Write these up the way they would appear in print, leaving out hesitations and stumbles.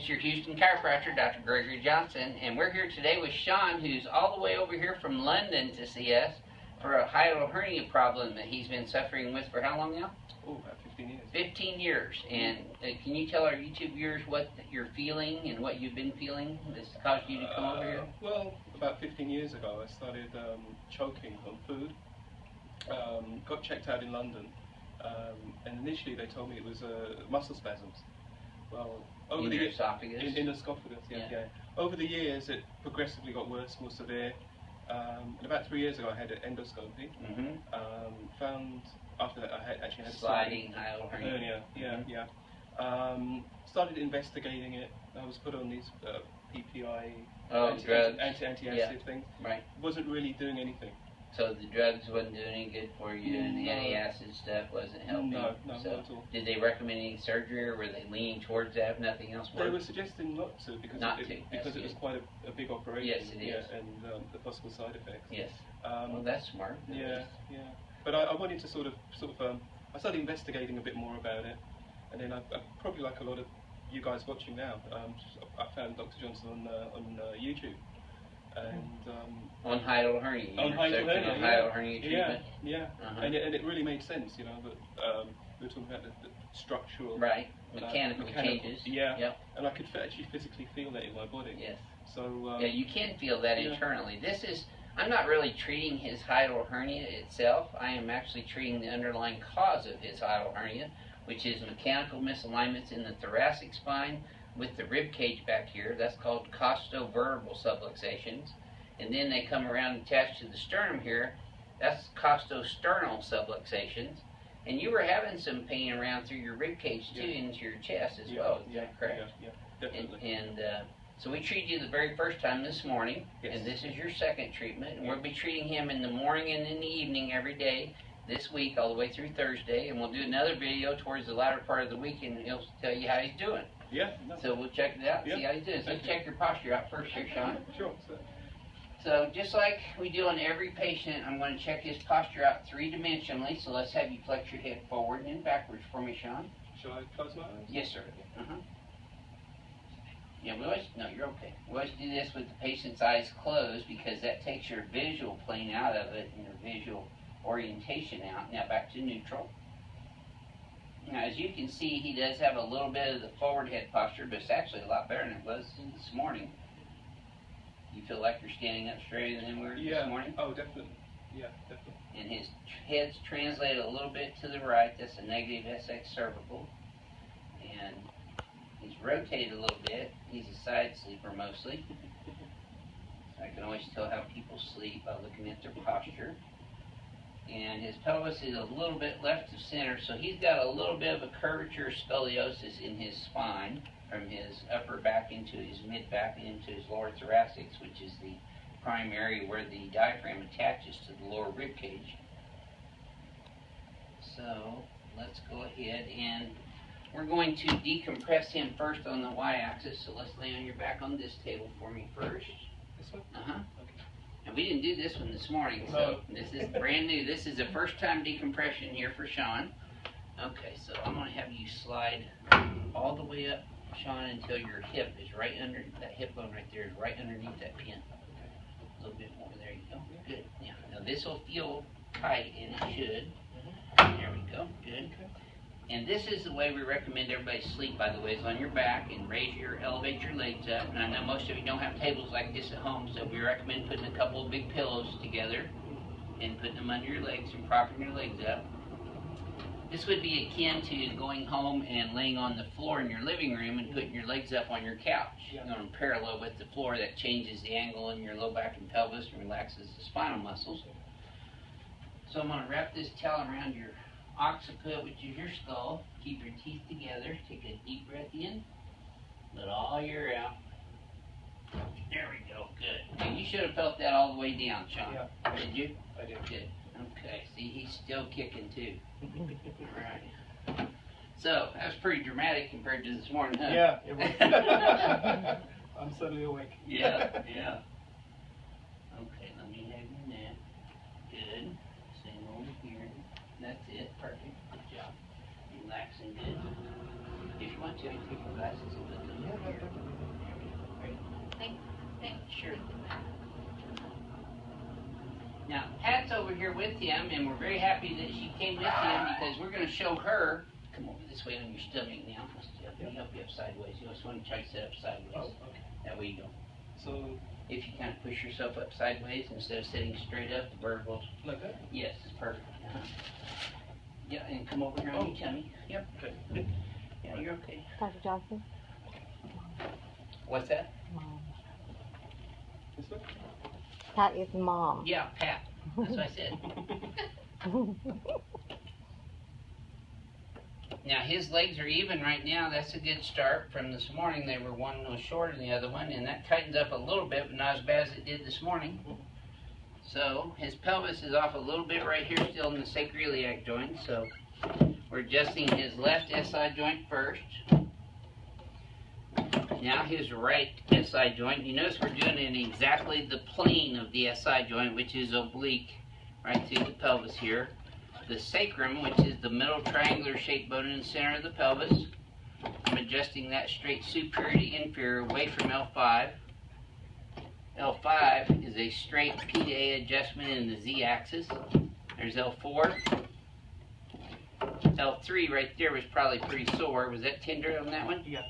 It's your Houston chiropractor, Dr. Gregory Johnson, and we're here today with Sean, who's all the way over here from London to see us for a hiatal hernia problem that he's been suffering with for how long now? Oh, about 15 years. 15 years. And can you tell our YouTube viewers what you're feeling and what you've been feeling that's caused you to come over here? Well, about 15 years ago, I started choking on food. Got checked out in London, and initially they told me it was muscle spasms. Well, over in the your esophagus? In the esophagus, yeah. Over the years, it progressively got worse, more severe. And about 3 years ago, I had an endoscopy. Found after that, I actually had sliding hiatal hernia. Started investigating it. I was put on these PPI drugs, anti-acid things. Right. Wasn't really doing anything. So the drugs wasn't doing any good for you, and the anti-acid stuff wasn't helping? No, so not at all. Did they recommend any surgery, or were they leaning towards that if nothing else worked? They were suggesting not to, because it was quite a big operation. Yes, it is. And the possible side effects. Yes. Well, that's smart. Yeah. But I wanted to I started investigating a bit more about it, and then I probably, like a lot of you guys watching now, I found Dr. Johnson on YouTube. And on hiatal hernia. On hiatal hernia treatment. And it really made sense, you know. But we were talking about the structural, mechanical changes. And I could actually physically feel that in my body. Yes. So you can feel that internally. I'm not really treating his hiatal hernia itself. I am actually treating the underlying cause of his hiatal hernia, which is mechanical misalignments in the thoracic spine with the rib cage back here. That's called costovertebral subluxations. And then they come around attached to the sternum here. That's costosternal subluxations. And you were having some pain around through your rib cage too, into your chest as well. Is that correct? Yeah, definitely. And so we treated you the very first time this morning, and this is your second treatment. And we'll be treating him in the morning and in the evening every day this week all the way through Thursday. And we'll do another video towards the latter part of the week, and he'll tell you how he's doing. So we'll check it out and see how he's doing. So let's check your posture out first here, Sean. Sure. So just like we do on every patient, I'm going to check his posture out three-dimensionally. So let's have you flex your head forward and backwards for me, Sean. Shall I close my eyes? Yes, sir. Yeah, you're okay. We always do this with the patient's eyes closed because that takes your visual plane out of it and your visual orientation out. Now back to neutral. Now, as you can see, he does have a little bit of the forward head posture, but it's actually a lot better than it was this morning. You feel like you're standing up straighter than we were this morning? Oh, definitely. Yeah, definitely. And his head's translated a little bit to the right. That's a negative SX cervical. And he's rotated a little bit. He's a side sleeper mostly. I can always tell how people sleep by looking at their posture. And his pelvis is a little bit left of center, so he's got a little bit of a curvature scoliosis in his spine, from his upper back into his mid back and into his lower thoracics, which is the prime area where the diaphragm attaches to the lower rib cage. So let's go ahead and we're going to decompress him first on the y-axis. So let's lay on your back on this table for me first. This one? Okay. And we didn't do this one this morning, so this is brand new. This is a first-time decompression here for Sean. Okay, so I'm going to have you slide all the way up, Sean, until your hip is right under, that hip bone right there is right underneath that pin. A little bit more. There you go. Good. Yeah. Now this will feel tight, and it should. There we go. Good. And this is the way we recommend everybody sleep, by the way, is on your back and elevate your legs up. And I know most of you don't have tables like this at home, so we recommend putting a couple of big pillows together and putting them under your legs and propping your legs up. This would be akin to going home and laying on the floor in your living room and putting your legs up on your couch. You know, parallel with the floor. That changes the angle in your low back and pelvis and relaxes the spinal muscles. So I'm going to wrap this towel around your occiput, which is your skull. Keep your teeth together. Take a deep breath in. Let all your air out. There we go. Good. And you should have felt that all the way down, Sean. Did you? I did. Good. Okay. See, he's still kicking too. All right. So that was pretty dramatic compared to this morning, huh? Yeah, it was. I'm suddenly awake. Yeah. Okay, let me have your neck. Good. Same over here. That's it. Perfect. Good job. Relaxing good. If you want to, take your glasses and put them in here. over here with him, and we're very happy that she came with him because we're going to show her. Come over this way on your stomach now. Let me help you up sideways. You just want to try to sit up sideways. Oh, okay. That way you go. So, if you kind of push yourself up sideways instead of sitting straight up, the bird will. Like that? Yes, it's perfect. Yeah, and come over here on your tummy. Yep. Okay. Yeah, you're okay. Dr. Johnson? What's that? Mom. This way? Pat is mom. Yeah, Pat. That's what I said. Now his legs are even right now. That's a good start. From this morning, they were one was shorter than the other one, and that tightens up a little bit, but not as bad as it did this morning. So his pelvis is off a little bit right here, still in the sacroiliac joint. So we're adjusting his left SI joint first. Now his right SI joint. You notice we're doing it in exactly the plane of the SI joint, which is oblique, right through the pelvis here. The sacrum, which is the middle triangular shaped bone in the center of the pelvis. I'm adjusting that straight superior to inferior away from L5. L5 is a straight P to A adjustment in the Z axis. There's L4. L3 right there was probably pretty sore. Was that tender on that one? Yeah.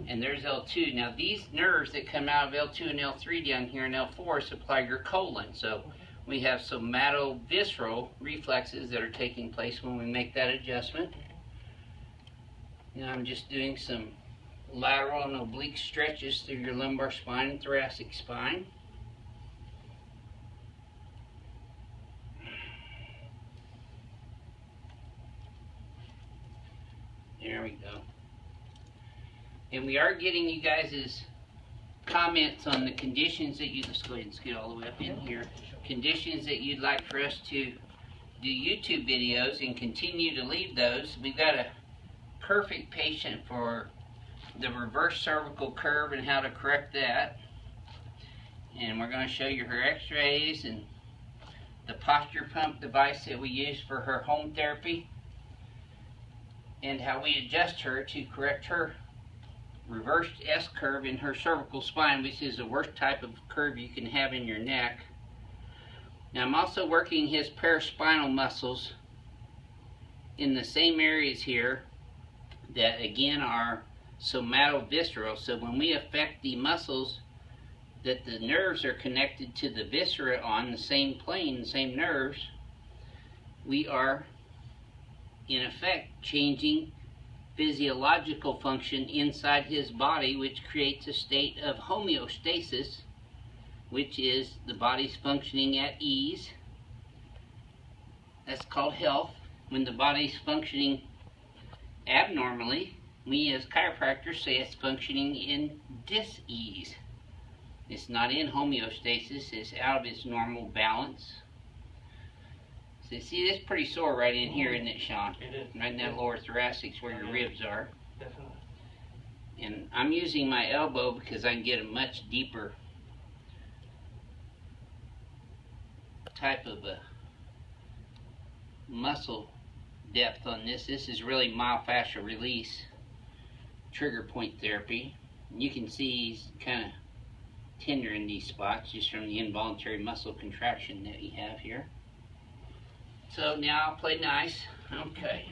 And there's L2. Now these nerves that come out of L2 and L3 down here in L4 supply your colon. So we have somatovisceral reflexes that are taking place when we make that adjustment. Now I'm just doing some lateral and oblique stretches through your lumbar spine and thoracic spine. There we go. And we are getting you guys' comments on the conditions that you, let's go ahead and scoot all the way up in here, conditions that you'd like for us to do YouTube videos and continue to leave those. We've got a perfect patient for the reverse cervical curve and how to correct that. And we're going to show you her x-rays and the posture pump device that we use for her home therapy and how we adjust her to correct her reversed S curve in her cervical spine, which is the worst type of curve you can have in your neck. Now I'm also working his paraspinal muscles in the same areas here that again are somatovisceral. So when we affect the muscles that the nerves are connected to the viscera on the same plane, the same nerves, we are in effect changing physiological function inside his body, which creates a state of homeostasis, which is the body's functioning at ease. That's called health. When the body's functioning abnormally, we as chiropractors say it's functioning in dis-ease. It's not in homeostasis, it's out of its normal balance. So you see, this is pretty sore right in here, isn't it, Sean? It is. Right in that lower thoracic where your ribs are. Definitely. And I'm using my elbow because I can get a much deeper type of a muscle depth on this. This is really myofascial release trigger point therapy. And you can see he's kind of tender in these spots just from the involuntary muscle contraction that we have here. So now I'll play nice. Okay.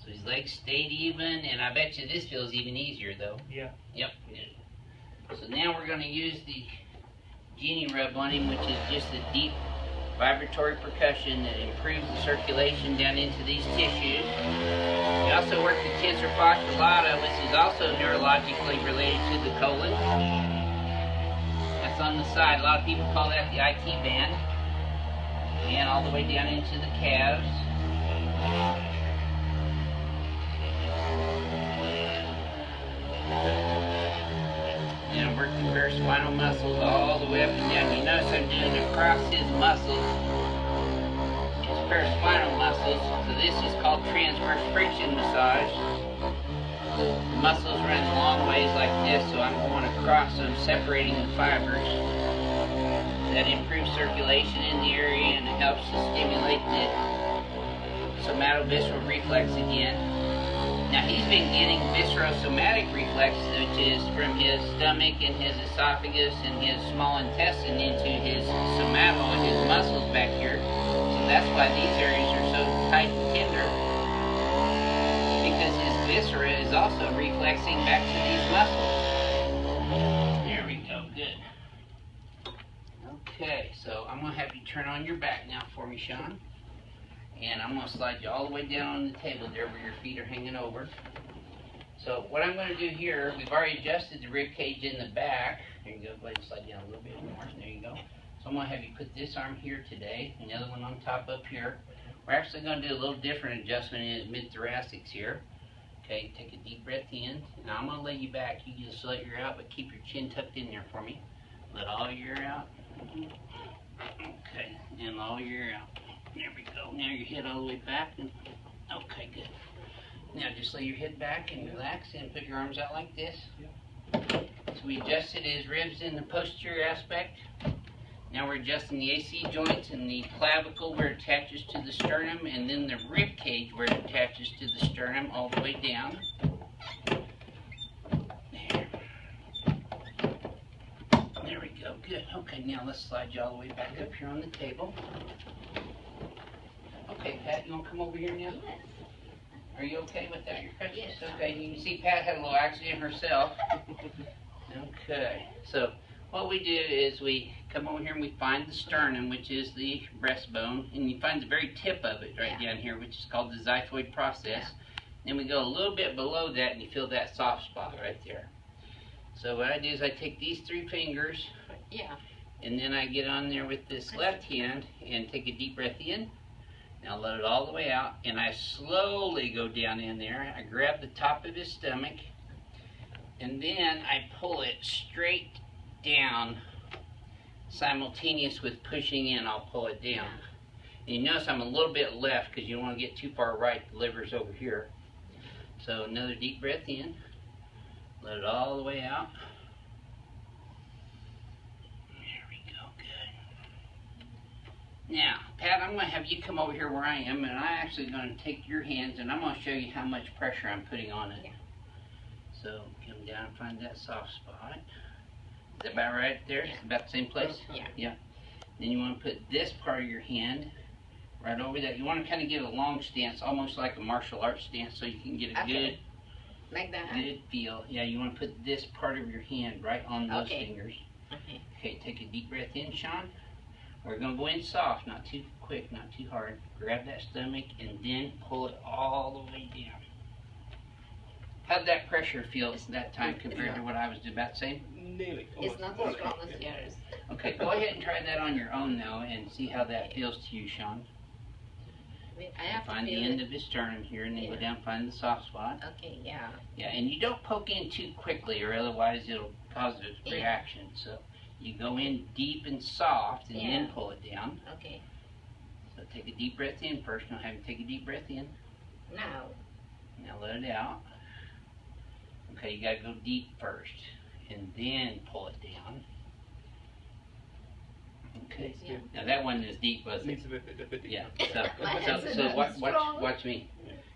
So his legs stayed even, and I bet you this feels even easier though. Yeah. Yep. So now we're going to use the genie rub on him, which is just a deep vibratory percussion that improves the circulation down into these tissues. We also work the tensor fascia lata, which is also neurologically related to the colon. That's on the side. A lot of people call that the IT band. And all the way down into the calves. And I'm working very spinal muscles all the way up and down. You notice I'm doing it across his muscles, his paraspinal muscles. So this is called transverse friction massage. The muscles run long ways like this, so I'm going across them, separating the fibers. That improves circulation in the area and it helps to stimulate the somatovisceral reflex again. Now he's been getting viscerosomatic reflex, which is from his stomach and his esophagus and his small intestine into his somato, his muscles back here. So that's why these areas are so tight and tender, because his viscera is also reflexing back to these muscles. There we go, good. Okay, so I'm going to have you turn on your back now for me, Sean. And I'm going to slide you all the way down on the table there where your feet are hanging over. So what I'm going to do here, we've already adjusted the rib cage in the back. There you go, go ahead and slide down a little bit more. There you go. So I'm going to have you put this arm here today, and the other one on top up here. We're actually going to do a little different adjustment in his mid-thoracics here. Okay, take a deep breath in. Now I'm going to lay you back. You just let your air out, but keep your chin tucked in there for me. Let all your air out. Okay, and all your air out. There we go. Now your head all the way back. And, okay, good. Now just lay your head back and relax and put your arms out like this. So we adjusted his ribs in the posterior aspect. Now we're adjusting the AC joints and the clavicle where it attaches to the sternum, and then the rib cage where it attaches to the sternum all the way down. There we go, good. Okay, now let's slide you all the way back up here on the table. Okay, Pat, you want to come over here now? Yes. Are you okay with that? Your crutches? Yes. Okay, you can see Pat had a little accident herself. Okay, so what we do is we come over here and we find the sternum, which is the breastbone, and you find the very tip of it right down here, which is called the xiphoid process. Then we go a little bit below that and you feel that soft spot right there. So what I do is I take these 3 fingers, and then I get on there with this left hand and take a deep breath in. Now let it all the way out, and I slowly go down in there. I grab the top of his stomach, and then I pull it straight down, simultaneous with pushing in. I'll pull it down. And you notice I'm a little bit left because you don't want to get too far right. The liver's over here. So another deep breath in. Let it all the way out. There we go, good. Now, Pat, I'm going to have you come over here where I am, and I'm actually going to take your hands, and I'm going to show you how much pressure I'm putting on it. So come down and find that soft spot. Is that about right there? It's about the same place? Yeah. Then you want to put this part of your hand right over that. You want to kind of get a long stance, almost like a martial arts stance, so you can get a good, like that. Good feel. Yeah, you want to put this part of your hand right on those fingers. Okay, take a deep breath in, Sean. We're going to go in soft, not too quick, not too hard. Grab that stomach and then pull it all the way down. How'd that pressure feel that time compared to what I was about to say? Nearly. It's not as strong as yours. Okay, go ahead and try that on your own now and see how that feels to you, Sean. I have find to the feel end of his sternum here, and then go down and find the soft spot. Okay, yeah. Yeah, and you don't poke in too quickly, or otherwise it'll cause a reaction. So you go in deep and soft, and then pull it down. Okay. So take a deep breath in first. Now have you take a deep breath in. Now let it out. Okay, you gotta go deep first, and then pull it down. Okay. Now that one is deep, wasn't it? Needs a bit Yeah. So watch me.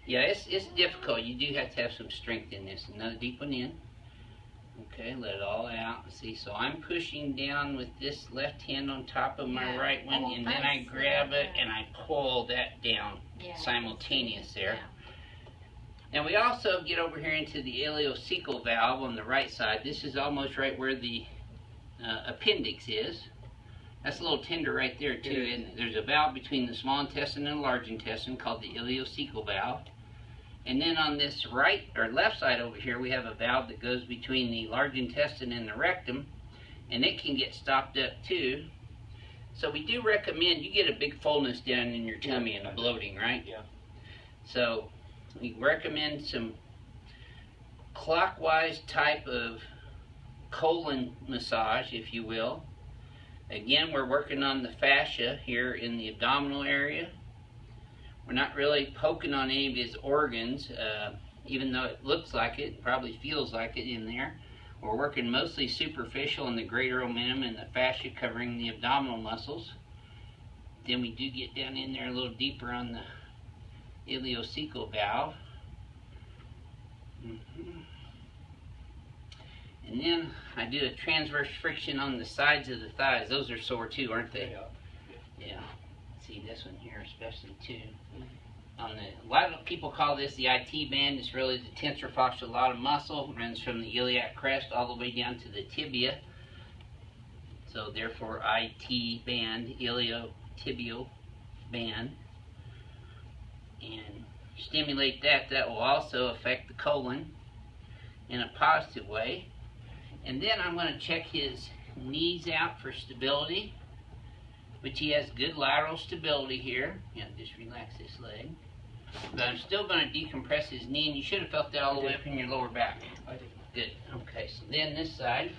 Yeah, it's difficult. You do have to have some strength in this. Another deep one in. Okay, let it all out. See, so I'm pushing down with this left hand on top of my right one, and then I grab it and I pull that down simultaneous there. Now we also get over here into the ileocecal valve on the right side. This is almost right where the appendix is. That's a little tender right there too. And there's a valve between the small intestine and the large intestine called the ileocecal valve. And then on this right or left side over here, we have a valve that goes between the large intestine and the rectum, and it can get stopped up too. So we do recommend you get a big fullness down in your tummy and a bloating, right? Yeah. So we recommend some clockwise type of colon massage, if you will. Again, we're working on the fascia here in the abdominal area. We're not really poking on any of his organs, even though it looks like it, probably feels like it in there. We're working mostly superficial in the greater omentum and the fascia covering the abdominal muscles. Then we do get down in there a little deeper on the ileocecal valve. And then I do a transverse friction on the sides of the thighs. Those are sore too, aren't they? Yeah. See this one here especially too. A lot of people call this the IT band. It's really the tensor fasciolatum muscle. It runs from the iliac crest all the way down to the tibia. So therefore IT band, iliotibial band. And stimulate that. That will also affect the colon in a positive way. And then I'm going to check his knees out for stability, which he has good lateral stability here. Yeah, just relax this leg. But I'm still going to decompress his knee, and you should have felt that all the way up in your lower back. I did. Good. Okay, so then this side,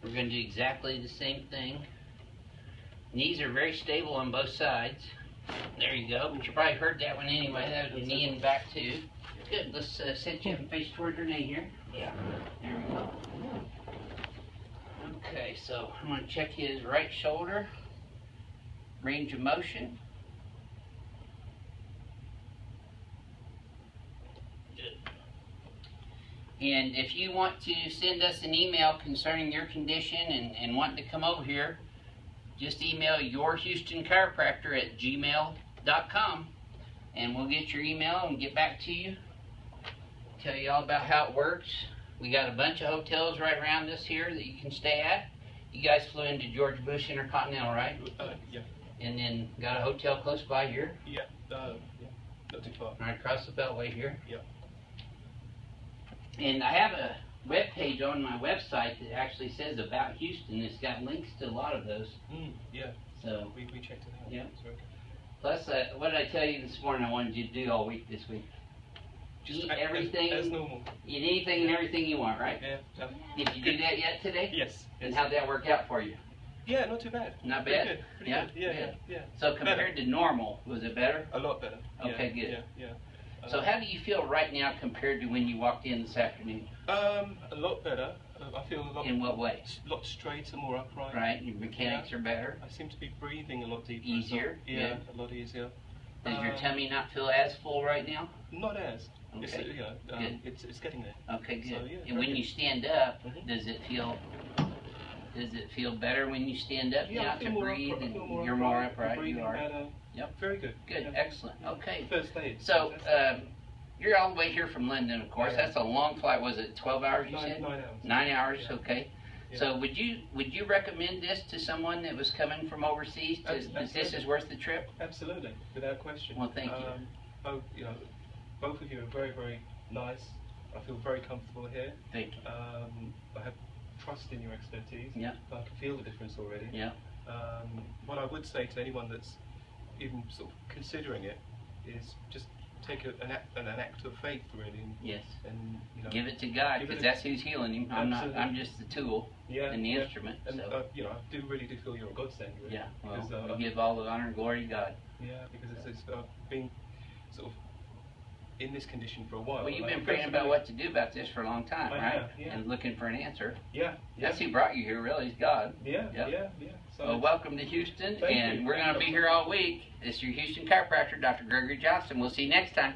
we're going to do exactly the same thing. Knees are very stable on both sides. There you go. But you probably heard that one anyway. That was your knee and back too. Good. Let's set you up and face toward your knee here. Yeah. There we go. Okay, so I'm going to check his right shoulder, range of motion. Good. And if you want to send us an email concerning your condition and wanting to come over here, just email yourhoustonchiropractor@gmail.com and we'll get your email and get back to you, tell you all about how it works. We got a bunch of hotels right around us here that you can stay at. You guys flew into George Bush Intercontinental, right? Yeah. And then got a hotel close by here? Yeah, not too far. Right across the Beltway here? Yeah. And I have a web page on my website that actually says about Houston. It's got links to a lot of those. Yeah. So we checked it out. Yeah. It's very good. Plus, what did I tell you this morning I wanted you to do all week this week? Eat everything, as normal. eat anything and everything you want, right? Yeah. Did you do that yet today? Yes. And how'd that work out for you? Yeah, not too bad. Not Pretty bad? Good. Pretty Yeah? good. Yeah. So compared to normal, was it better? A lot better. Okay, good. Yeah. So how do you feel right now compared to when you walked in this afternoon? A lot better. I feel a lot. In what way? A lot straighter, more upright. Right, your mechanics are better. I seem to be breathing a lot deeper. Easier? Yeah, a lot easier. Does your tummy not feel as full right now? Not as. Okay. It's, it's getting there. Okay, good. So, yeah, and when good. you stand up, Mhm. does it feel better when you stand up Yeah, now I feel to more breathe? upright, And you're more upright. Breathing You are. better. Yep. Very good. Good. Yeah. Excellent. Okay. First aid. So you're all the way here from London, of course. Yeah. That's a long flight. Was it 12 hours? You said 9 hours. 9 hours. Yeah. Okay. Yeah. So would you recommend this to someone that was coming from overseas? That this is worth the trip? Absolutely, without question. Well, thank you. Both of you are very, very nice. I feel very comfortable here. Thank you. I have trust in your expertise. Yeah. I can feel the difference already. Yeah. What I would say to anyone that's even sort of considering it is just take an act of faith, really. Yes. And Give it to God, because that's who's healing him. I'm not. Absolutely. I'm just the tool and the instrument. And So. I do feel you're a godsend. Really. Yeah. Well, Because, we give all the honor and glory to God. Yeah, because it's been sort of in this condition for a while. Well, you've and been praying about what to do about this for a long time, I right? have, yeah. And looking for an answer. Yeah. That's who brought you here, really, is God. Yeah. Yep. Yeah. So Well, welcome to Houston, Thank and you. we're going to be here all week. It's your Houston chiropractor, Dr. Gregory Johnson. We'll see you next time.